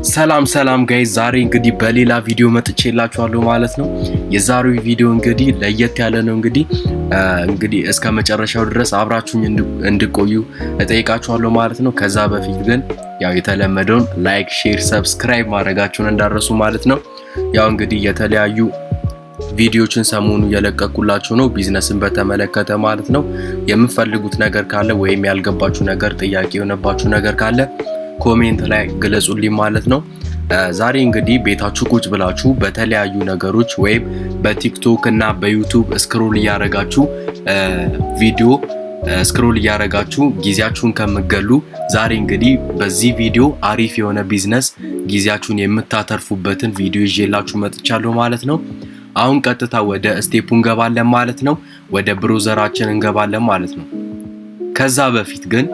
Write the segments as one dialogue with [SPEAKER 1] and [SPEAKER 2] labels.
[SPEAKER 1] ሰላም ጋይስ ዛሬ እንግዲህ በሌላ ቪዲዮ መጥቼላችኋለሁ ማለት ነው። የዛሬው ቪዲዮ እንግዲህ ለየት ያለ ነው። እንግዲህ እስከ መጨረሻው ድረስ አብራችሁኝ እንድቆዩ እጠይቃችኋለሁ ማለት ነው። ከዛ በፊት ግን ያው የተለመደውን ላይክ፣ ሼር፣ ሰብስክራይብ ማድረጋችሁን እንዳረሱ ማለት ነው። ያው እንግዲህ የተለያዩ ቪዲዮችን ሰሞኑ እየለቀቁላችሁ ነው ቢዝነስን በተመለከተ ማለት ነው። የምትፈልጉት ነገር ካለ ወይም ያልገባችሁ ነገር ጥያቄ የሆነባችሁ ነገር ካለ ኮሜንት ላይ ግለጹልኝ ማለት ነው። ዛሬ እንግዲህ ቤታችሁ ቁጭ ብላችሁ በተለያዩ ነገሮች ወይም በቲክቶክ እና በዩቲዩብ ስክሮል እያረጋችሁ ቪዲዮ ስክሮል እያረጋችሁ ጊዜያችሁን ከምትገሉ ዛሬ እንግዲህ በዚህ ቪዲዮ አሪፍ የሆነ ቢዝነስ ጊዜያችሁን የምታተርፉበትን ቪዲዮ ይዤላችሁ መጥቻለሁ ማለት ነው። አሁን ቀጥታ ወደ ስቴፑ እንገባለን ማለት ነው። ወደ ብሮዘራችን እንገባለን ማለት ነው። ከዛ በፊት ግን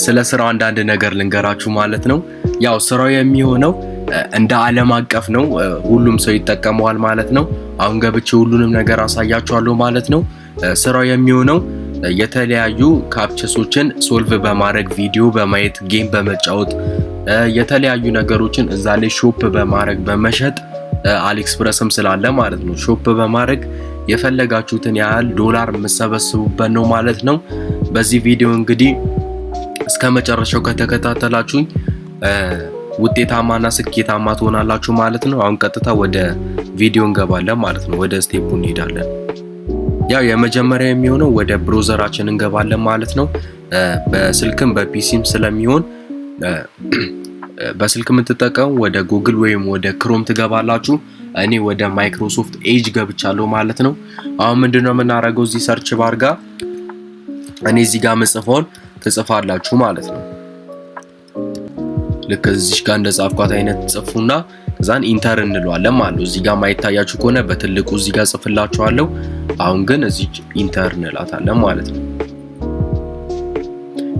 [SPEAKER 1] ስለ ስራው አንዳንድ ነገር ልንገራችሁ ማለት ነው። ያው ስራው የሚሆነው እንደ ዓለም አቀፍ ነው፣ ሁሉም ሰው ይጠቀመዋል ማለት ነው። አሁን ገብቼ ሁሉንም ነገር አሳያችኋለሁ ማለት ነው። ስራው የሚሆነው የተለያዩ ካፕቸሶችን ሶልቭ በማድረግ ቪዲዮ በማየት ጌም በመጫወት የተለያዩ ነገሮችን እዛ ላይ ሾፕ በማድረግ በመሸጥ አሊኤክስፕረስም ስላለ ማለት ነው ሾፕ በማድረግ የፈለጋችሁትን ያህል ዶላር የምትሰበስቡበት ነው ማለት ነው። በዚህ ቪዲዮ እንግዲህ እስከ መጨረሻው ከተከታተላችሁኝ ውጤታማና ስኬታማ ትሆናላችሁ ማለት ነው። አሁን ቀጥታ ወደ ቪዲዮ እንገባለን ማለት ነው። ወደ ስቴፑ እንሄዳለን። ያው የመጀመሪያ የሚሆነው ወደ ብሮዘራችን እንገባለን ማለት ነው። በስልክም በፒሲም ስለሚሆን በስልክ የምትጠቀሙ ወደ ጉግል ወይም ወደ ክሮም ትገባላችሁ። እኔ ወደ ማይክሮሶፍት ኤጅ ገብቻለሁ ማለት ነው። አሁን ምንድነው የምናደርገው እዚህ ሰርች ባር ጋር እኔ እዚህ ጋር መጽፈውን ትጽፋላችሁ ማለት ነው። ልክ እዚህ ጋር እንደጻፍኳት አይነት ጽፉና ከዛን ኢንተር እንለዋለን ማለት ነው። እዚህ ጋር ማይታያችሁ ከሆነ በትልቁ እዚህ ጋር ጽፍላችኋለሁ። አሁን ግን እዚህ ኢንተር እንላታለን ማለት ነው።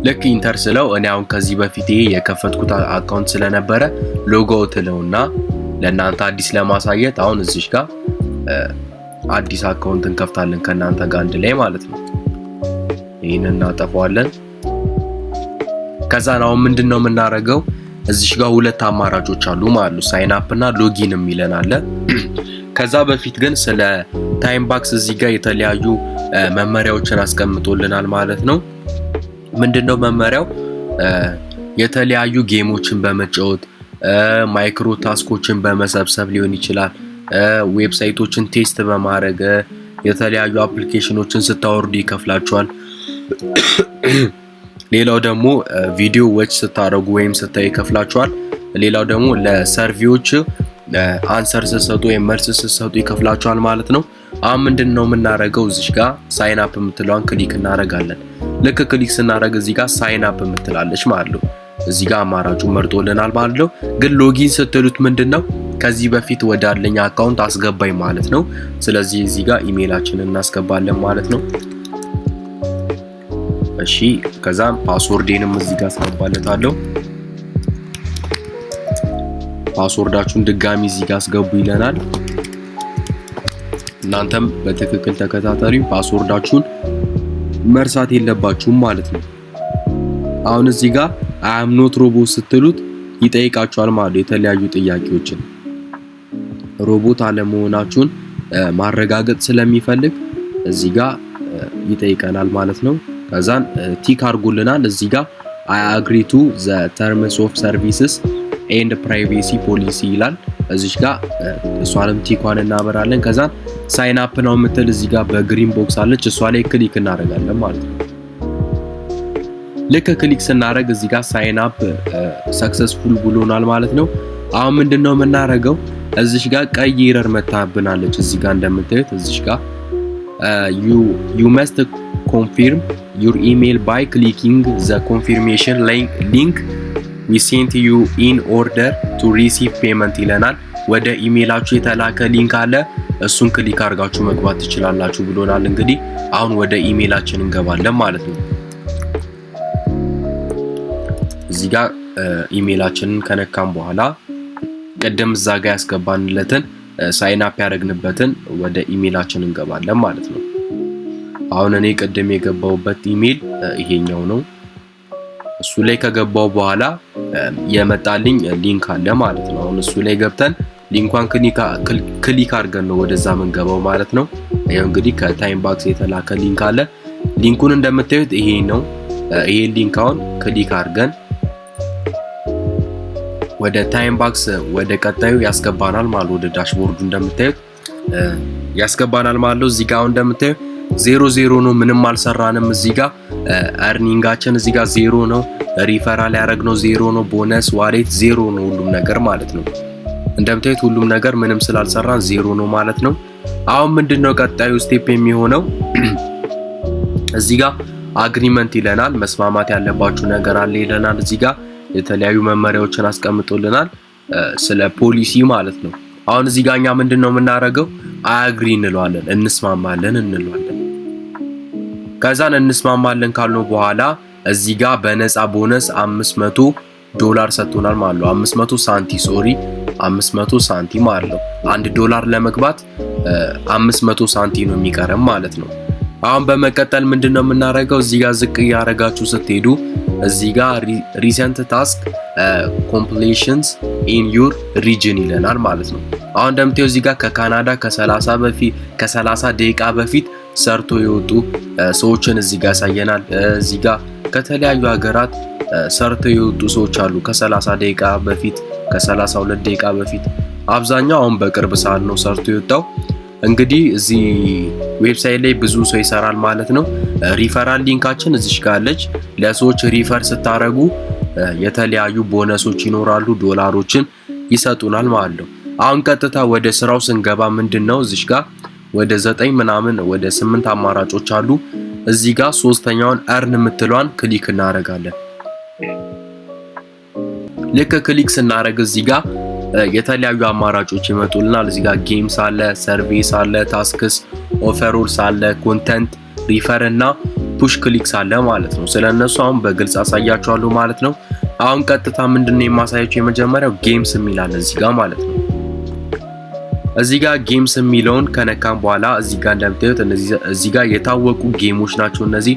[SPEAKER 1] ልክ ኢንተር ስለው እኔ አሁን ከዚህ በፊት የከፈትኩት አካውንት ስለነበረ ሎጎ ትለውና ለእናንተ አዲስ ለማሳየት አሁን እዚህ ጋር አዲስ አካውንት እንከፍታለን ከእናንተ ጋር አንድ ላይ ማለት ነው። ይሄንን እናጠፋዋለን። ከዛ ነው ምንድነው የምናደርገው እዚህ ጋር ሁለት አማራጮች አሉ ማለት ነው። ሳይን አፕ እና ሎጊን የሚለን አለ። ከዛ በፊት ግን ስለ ታይም ባክስ እዚህ ጋር የተለያዩ መመሪያዎችን አስቀምጦልናል ማለት ነው። ምንድነው መመሪያው? የተለያዩ ጌሞችን በመጫወት ማይክሮ ታስኮችን በመሰብሰብ ሊሆን ይችላል። ዌብሳይቶችን ቴስት በማድረግ የተለያዩ አፕሊኬሽኖችን ስታወርዱ ይከፍላችኋል። ሌላው ደግሞ ቪዲዮ ዎች ስታደርጉ ወይም ስታዩ ይከፍላችኋል። ሌላው ደግሞ ለሰርቪዎች አንሰር ስትሰጡ ወይም መልስ ስትሰጡ ይከፍላችኋል ማለት ነው። አሁን ምንድነው የምናደርገው እዚህ ጋር ሳይን አፕ የምትለዋን ክሊክ እናደርጋለን። ልክ ክሊክ ስናደርግ እዚህ ጋር ሳይን አፕ የምትላለች ማለት ነው። እዚህ ጋር አማራጩ መርጦልናል ማለት ነው። ግን ሎጊን ስትሉት ምንድነው ከዚህ በፊት ወዳለኝ አካውንት አስገባኝ ማለት ነው። ስለዚህ እዚህ ጋር ኢሜይላችንን እናስገባለን ማለት ነው። እሺ ከዛም ፓስወርዴንም እዚህ ጋር አስገባለታለሁ። ፓስወርዳችሁን ድጋሚ እዚህ ጋር አስገቡ ይለናል። እናንተም በትክክል ተከታተሉ። ፓስወርዳችሁን መርሳት የለባችሁም ማለት ነው። አሁን እዚህ ጋር አም ኖት ሮቦት ስትሉት ይጠይቃችኋል ማለት ነው። የተለያዩ ጥያቄዎችን ሮቦት አለመሆናችሁን ማረጋገጥ ስለሚፈልግ እዚህ ጋር ይጠይቀናል ማለት ነው። ከዛን ቲክ አድርጉልናል። እዚህ ጋር አይ አግሪ ቱ ዘ ተርምስ ኦፍ ሰርቪስስ ኤንድ ፕራይቬሲ ፖሊሲ ይላል። እዚህ ጋር እሷንም ቲኳን እናበራለን። ከዛን ሳይን አፕ ነው የምትል እዚህ ጋር በግሪን ቦክስ አለች፣ እሷ ላይ ክሊክ እናደርጋለን ማለት ነው። ልክ ክሊክ ስናደርግ እዚህ ጋር ሳይን አፕ ሰክሰስፉል ብሎናል ማለት ነው። አሁን ምንድነው የምናደርገው እዚህ ጋር ቀይ ኤረር መታብናለች። እዚህ ጋር እንደምታዩት እዚህ ጋር you must confirm your email by clicking the confirmation link we sent you in order to receive payment ይለናል። ወደ ኢሜይላችሁ የተላከ ሊንክ አለ፣ እሱን ክሊክ አድርጋችሁ መግባት ትችላላችሁ ብሎናል። እንግዲህ አሁን ወደ ኢሜይላችን እንገባለን ማለት ነው። እዚህ ጋር ኢሜይላችንን ከነካም በኋላ ቀደም እዛ ጋር ያስገባንለትን ሳይን አፕ ያደረግንበትን ወደ ኢሜይላችን እንገባለን ማለት ነው። አሁን እኔ ቀደም የገባውበት ኢሜይል ይሄኛው ነው። እሱ ላይ ከገባው በኋላ የመጣልኝ ሊንክ አለ ማለት ነው። አሁን እሱ ላይ ገብተን ሊንኳን ክሊክ አድርገን ነው ወደዛ መንገባው ማለት ነው። ይሄው እንግዲህ ከታይም ባክስ የተላከ ሊንክ አለ። ሊንኩን እንደምታዩት ይሄ ነው። ይሄ ሊንክ አሁን ክሊክ አድርገን ወደ ታይም ባክስ ወደ ቀጣዩ ያስገባናል ማለት ወደ ዳሽቦርዱ እንደምታዩት ያስገባናል ማለት ነው። እዚህ ጋር አሁን እንደምታዩት 0 ነው፣ ምንም አልሰራንም። እዚህ ጋር አርኒንጋችን እዚህ ጋር 0 ነው። ሪፈራል ያደረግነው 0 ነው። ቦነስ ዋሌት 0 ነው። ሁሉም ነገር ማለት ነው እንደምታዩት ሁሉም ነገር ምንም ስላልሰራን 0 ነው ማለት ነው። አሁን ምንድነው ቀጣዩ ስቴፕ የሚሆነው? እዚህ ጋር አግሪመንት ይለናል። መስማማት ያለባችሁ ነገር አለ ይለናል። እዚህ ጋር የተለያዩ መመሪያዎችን አስቀምጦልናል ስለ ፖሊሲ ማለት ነው። አሁን እዚህ ጋር እኛ ምንድነው የምናደርገው? አግሪ እንለዋለን፣ እንስማማለን እንለዋለን። ከዛን እንስማማለን ካልነው በኋላ እዚህ ጋር በነፃ ቦነስ $500 ሰጥቶናል ማለት ነው። 500 ሳንቲ 500 ሳንቲም አለው። $1 ለመግባት 500 ሳንቲ ነው የሚቀርም ማለት ነው። አሁን በመቀጠል ምንድነው የምናደርገው? እዚህ ጋር ዝቅ ያረጋችሁ ስትሄዱ እዚህ ጋር ሪሰንት ታስክ ኮምፕሊሽንስ ኢን ዩር ሪጅን ይለናል ማለት ነው። አሁን እንደምታዩ እዚህ ጋር ከካናዳ ከ30 ደቂቃ በፊት ሰርቶ የወጡ ሰዎችን እዚህ ጋር ያሳየናል። እዚህ ጋር ከተለያዩ ሀገራት ሰርተው የወጡ ሰዎች አሉ ከ30 ደቂቃ በፊት ከ32 ደቂቃ በፊት። አብዛኛው አሁን በቅርብ ሰዓት ነው ሰርቶ የወጣው። እንግዲህ እዚህ ዌብሳይት ላይ ብዙ ሰው ይሰራል ማለት ነው። ሪፈራል ሊንካችን እዚሽ ጋር አለች። ለሰዎች ሪፈር ስታረጉ የተለያዩ ቦነሶች ይኖራሉ፣ ዶላሮችን ይሰጡናል ማለት ነው። አሁን ቀጥታ ወደ ስራው ስንገባ ምንድነው እዚሽ ጋር ወደ 9 ምናምን ወደ 8 አማራጮች አሉ። እዚህ ጋር ሶስተኛውን earn የምትለዋን ክሊክ እናደርጋለን። ልክ ክሊክ ስናደርግ እዚህ ጋር የተለያዩ አማራጮች ይመጡልናል። እዚህ ጋር ጌምስ አለ፣ ሰርቪስ አለ፣ ታስክስ፣ ኦፈሮልስ አለ፣ ኮንተንት፣ ሪፈር እና ፑሽ ክሊክስ አለ ማለት ነው። ስለነሱ አሁን በግልጽ አሳያችኋለሁ ማለት ነው። አሁን ቀጥታ ምንድነው የማሳያችሁ? የመጀመሪያው ጌምስ የሚል አለ እዚህ ጋር ማለት ነው። እዚህ ጋር ጌምስ የሚለውን ከነካም በኋላ እዚህ ጋር እንደምታዩት እዚህ ጋር የታወቁ ጌሞች ናቸው እነዚህ።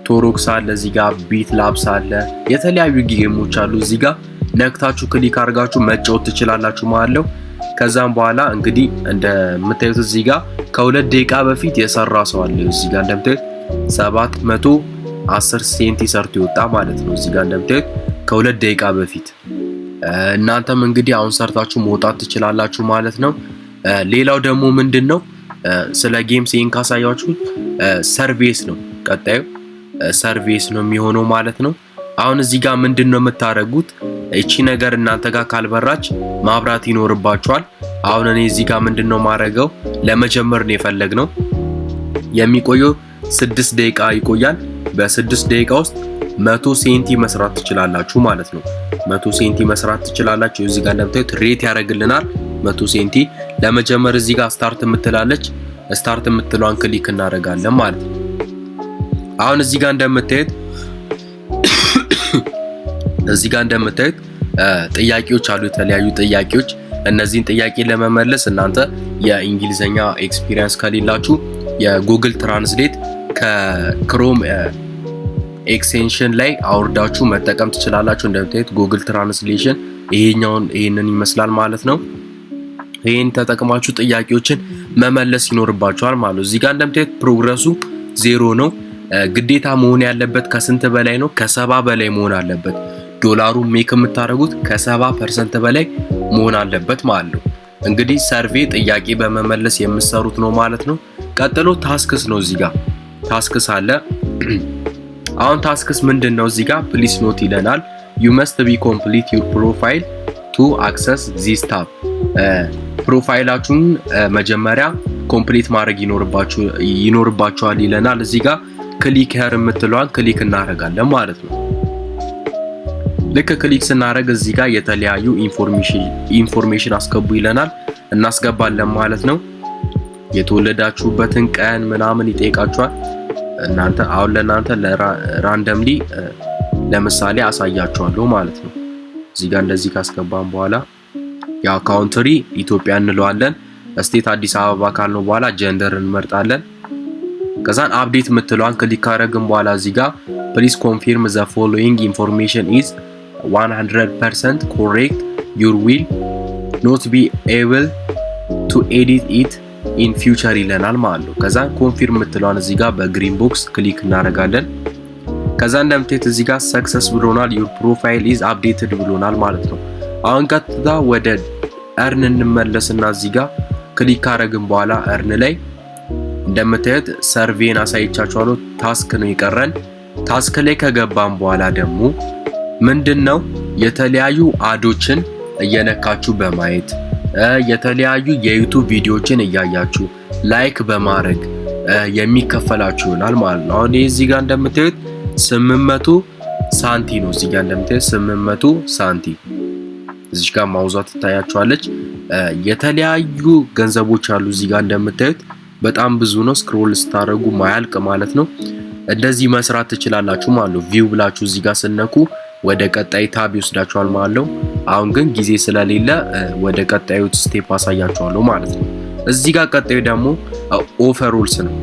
[SPEAKER 1] ቶሮክስ አለ፣ እዚህ ጋር ቢት ላብስ አለ፣ የተለያዩ ጌሞች አሉ። እዚህ ጋር ነክታችሁ ክሊክ አድርጋችሁ መጫወት ትችላላችሁ ማለት ነው። ከዛም በኋላ እንግዲህ እንደምታዩት እዚህ ጋር ከ2 ደቂቃ በፊት የሰራ ሰው አለ። እዚህ ጋር እንደምታዩት 710 ሴንቲ ሰርቶ ይወጣ ማለት ነው። እዚህ ጋር እንደምታዩት ከ2 ደቂቃ በፊት። እናንተም እንግዲህ አሁን ሰርታችሁ መውጣት ትችላላችሁ ማለት ነው። ሌላው ደግሞ ምንድነው ስለ ጌምስ ይሄን ካሳያችሁ ሰርቪስ ነው። ቀጣዩ ሰርቪስ ነው የሚሆነው ማለት ነው። አሁን እዚህ ጋር ምንድነው የምታረጉት? እቺ ነገር እናንተ ጋር ካልበራች ማብራት ይኖርባችኋል። አሁን እኔ እዚህ ጋር ምንድነው ማረገው? ለመጀመር ነው የፈለግነው። የሚቆየው 6 ደቂቃ ይቆያል። በ6 ደቂቃ ውስጥ 100 ሴንቲ መስራት ትችላላችሁ ማለት ነው። 100 ሴንቲ መስራት ትችላላችሁ። እዚህ ጋር እንደምታዩት ሬት ያደርግልናል 100 ሴንቲ። ለመጀመር እዚህ ጋር ስታርት የምትላለች፣ ስታርት የምትለዋን ክሊክ እናደርጋለን ማለት ነው። አሁን እዚህ ጋር እንደምታዩት ጥያቄዎች አሉ፣ የተለያዩ ጥያቄዎች። እነዚህን ጥያቄ ለመመለስ እናንተ የእንግሊዘኛ ኤክስፒሪየንስ ከሌላችሁ የጉግል ትራንስሌት ከክሮም ኤክስቴንሽን ላይ አውርዳችሁ መጠቀም ትችላላችሁ። እንደምታዩት ጉግል ትራንስሌሽን ይሄንን ይመስላል ማለት ነው። ይሄን ተጠቅማችሁ ጥያቄዎችን መመለስ ይኖርባችኋል ማለት ነው። እዚህ ጋር እንደምታዩት ፕሮግረሱ 0 ነው። ግዴታ መሆን ያለበት ከስንት በላይ ነው? ከ70 በላይ መሆን አለበት። ዶላሩ ሜክ የምታደርጉት ከ70% በላይ መሆን አለበት ማለት ነው። እንግዲህ ሰርቬ ጥያቄ በመመለስ የምትሰሩት ነው ማለት ነው። ቀጥሎ ታስክስ ነው። እዚህ ጋር ታስክስ አለ። አሁን ታስክስ ምንድነው? እዚህ ጋር ፕሊስ ኖት ይለናል። you must be complete your profile to access this tab። ፕሮፋይላችሁን መጀመሪያ ኮምፕሊት ማድረግ ይኖርባችኋል ይለናል። እዚህ ጋር ክሊክ ሄር የምትለዋን ክሊክ እናደርጋለን ማለት ነው። ልክ ክሊክ ስናደርግ እዚህ ጋር የተለያዩ ኢንፎርሜሽን አስገቡ ይለናል። እናስገባለን ማለት ነው። የተወለዳችሁበትን ቀን ምናምን ይጠይቃችኋል። እናንተ አሁን ለእናንተ ራንደምሊ ለምሳሌ አሳያችኋለሁ ማለት ነው። እዚህ ጋር እንደዚህ ካስገባን በኋላ ያው ካውንትሪ ኢትዮጵያ እንለዋለን። ስቴት አዲስ አበባ ካልነው በኋላ ጀንደር እንመርጣለን። ከዛን አፕዴት የምትለዋን ክሊክ ካደረግን በኋላ እዚህ ጋር please confirm the following information is 100% correct. You will not be able to edit it in future ይለናል ማለት ነው። ከዛ ኮንፊርም የምትለዋን እዚህ ጋር በግሪን ቦክስ ክሊክ እናደርጋለን። ከዛ እንደምታዩት እዚህ ጋር ሰክሰስ ብሎናል። your profile is updated ብሎናል ማለት ነው። አሁን ቀጥታ ወደ earn እንመለስና እዚህ ጋር ክሊክ ካደረግን በኋላ earn ላይ እንደምታዩት ሰርቬን አሳይቻችኋለሁ። ታስክ ነው ይቀረን። ታስክ ላይ ከገባን በኋላ ደግሞ ምንድነው የተለያዩ አዶችን እየነካችሁ በማየት የተለያዩ የዩቲዩብ ቪዲዮዎችን እያያችሁ ላይክ በማድረግ የሚከፈላችሁ ይሆናል ማለት ነው። አሁን እዚህ ጋር እንደምታዩት 800 ሳንቲ ነው። እዚህ ጋር እንደምታዩት 800 ሳንቲ እዚህ ጋር ማውዛት ትታያችኋለች። የተለያዩ ገንዘቦች አሉ እዚህ ጋር እንደምታዩት በጣም ብዙ ነው። ስክሮል ስታደርጉ ማያልቅ ማለት ነው። እንደዚህ መስራት ትችላላችሁ ማለት ነው። ቪው ብላችሁ እዚህ ጋር ስነኩ ወደ ቀጣይ ታብ ይወስዳችኋል ማለት ነው። አሁን ግን ጊዜ ስለሌለ ወደ ቀጣዩ ስቴፕ አሳያችኋለሁ ማለት ነው። እዚህ ጋር ቀጣዩ ደግሞ ኦፈሮልስ ነው።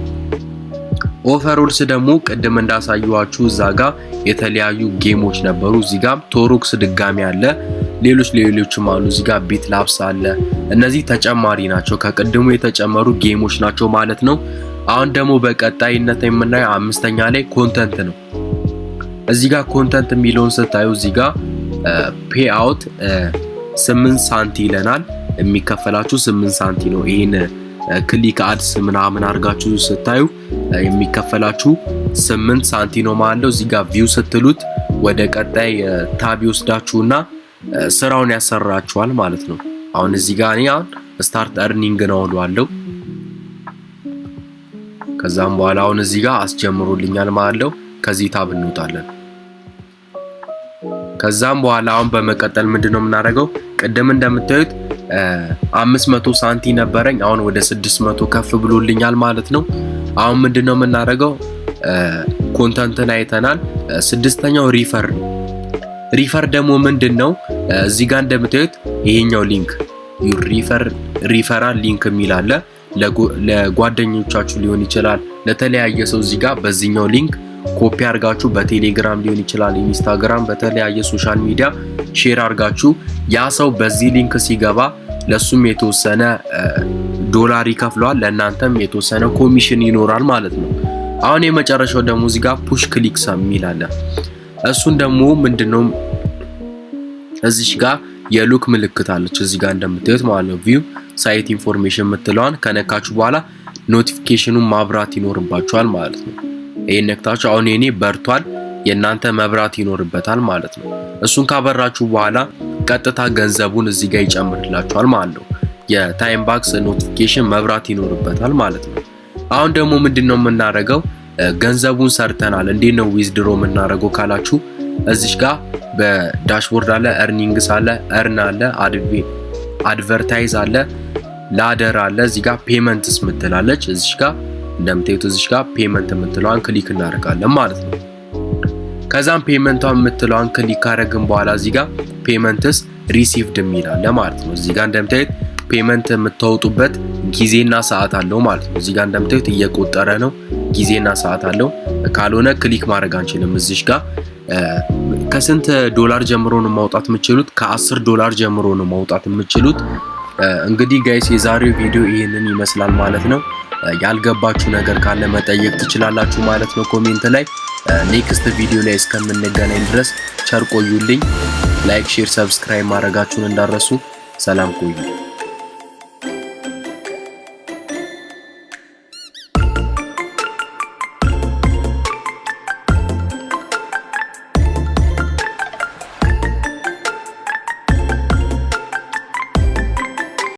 [SPEAKER 1] ኦፈሮልስ ደግሞ ቅድም እንዳሳየዋችሁ እዛ ጋር የተለያዩ ጌሞች ነበሩ። እዚህ ጋር ቶሮክስ ድጋሚ አለ። ሌሎችም አሉ። እዚህ ጋር ቢት ላፕስ አለ። እነዚህ ተጨማሪ ናቸው፣ ከቅድሙ የተጨመሩ ጌሞች ናቸው ማለት ነው። አሁን ደግሞ በቀጣይነት የምናየው አምስተኛ ላይ ኮንተንት ነው። እዚህ ጋር ኮንተንት የሚለውን ስታዩ እዚህ ጋር ፔይ አውት 8 ሳንቲ ይለናል። የሚከፈላችሁ 8 ሳንቲ ነው። ይሄን ክሊክ አድስ ምናምን አድርጋችሁ ስታዩ የሚከፈላችሁ 8 ሳንቲ ነው ማለት ነው። እዚህ ጋር ቪው ስትሉት ወደ ቀጣይ ታብ ይወስዳችሁና ስራውን ያሰራችኋል ማለት ነው። አሁን እዚህ ጋር እኔ አሁን ስታርት earning ነው አለው። ከዛም በኋላ አሁን እዚህ ጋር አስጀምሮልኛል ማለት ነው። ከዚህ ታብ እንወጣለን። ከዛም በኋላ አሁን በመቀጠል ምንድነው የምናደርገው? ቅድም እንደምታዩት 500 ሳንቲ ነበረኝ። አሁን ወደ 600 ከፍ ብሎልኛል ማለት ነው። አሁን ምንድነው የምናደርገው? ኮንተንትን አይተናል። ስድስተኛው ሪፈር ነው። ሪፈር ደግሞ ምንድነው? እዚህ ጋር እንደምታዩት ይሄኛው ሊንክ ሪፈራል ሊንክ የሚል አለ። ለጓደኞቻችሁ ሊሆን ይችላል፣ ለተለያየ ሰው እዚህ ጋር በዚህኛው ሊንክ ኮፒ አድርጋችሁ በቴሌግራም ሊሆን ይችላል፣ ኢንስታግራም፣ በተለያየ ሶሻል ሚዲያ ሼር አድርጋችሁ ያ ሰው በዚህ ሊንክ ሲገባ ለሱም የተወሰነ ዶላር ይከፍለዋል፣ ለእናንተም የተወሰነ ኮሚሽን ይኖራል ማለት ነው። አሁን የመጨረሻው ደግሞ እዚህ ጋር ፑሽ ክሊክስ የሚል አለ። እሱን ደግሞ ምንድነው እዚህ ጋር የሉክ ምልክት አለች እዚህ ጋር እንደምታዩት ማለት ነው። ቪው ሳይት ኢንፎርሜሽን የምትለዋን ከነካችሁ በኋላ ኖቲፊኬሽኑን ማብራት ይኖርባችኋል ማለት ነው። ይሄን ነክታችሁ አሁን የኔ በርቷል፣ የናንተ መብራት ይኖርበታል ማለት ነው። እሱን ካበራችሁ በኋላ ቀጥታ ገንዘቡን እዚህ ጋር ይጨምርላችኋል ማለት ነው። የታይም ባክስ ኖቲፊኬሽን መብራት ይኖርበታል ማለት ነው። አሁን ደግሞ ምንድነው የምናደርገው? ገንዘቡን ሰርተናል፣ እንዴት ነው ዊዝድሮ የምናደርገው ካላችሁ እዚህ ጋር በዳሽቦርድ አለ፣ earnings አለ፣ earn አለ፣ አድቨርታይዝ አለ፣ ላደር አለ። እዚህ ጋር ፔመንትስ ምትላለች። እዚህ ጋር እንደምታዩት እዚህ ጋር ፔመንት የምትለዋን ክሊክ እናደርጋለን ማለት ነው። ከዛም ፔመንቷን የምትለዋን ክሊክ ካደረግን በኋላ እዚህ ጋር ፔመንትስ ሪሲቭድ የሚል አለ ማለት ነው። እዚህ ጋር እንደምታዩት ፔመንት የምታወጡበት ጊዜና ሰዓት አለው ማለት ነው። እዚህ ጋር እንደምታዩት እየቆጠረ ነው፣ ጊዜና ሰዓት አለው። ካልሆነ ክሊክ ማድረግ አንችልም። እዚህ ጋር ከስንት ዶላር ጀምሮ ነው ማውጣት የምትችሉት? ከ10 ዶላር ጀምሮ ነው ማውጣት የምትችሉት። እንግዲህ ጋይስ የዛሬው ቪዲዮ ይሄንን ይመስላል ማለት ነው። ያልገባችሁ ነገር ካለ መጠየቅ ትችላላችሁ ማለት ነው ኮሜንት ላይ። ኔክስት ቪዲዮ ላይ እስከምንገናኝ ድረስ ቸር ቆዩልኝ። ላይክ፣ ሼር፣ ሰብስክራይብ ማድረጋችሁን እንዳረሱ። ሰላም ቆዩ።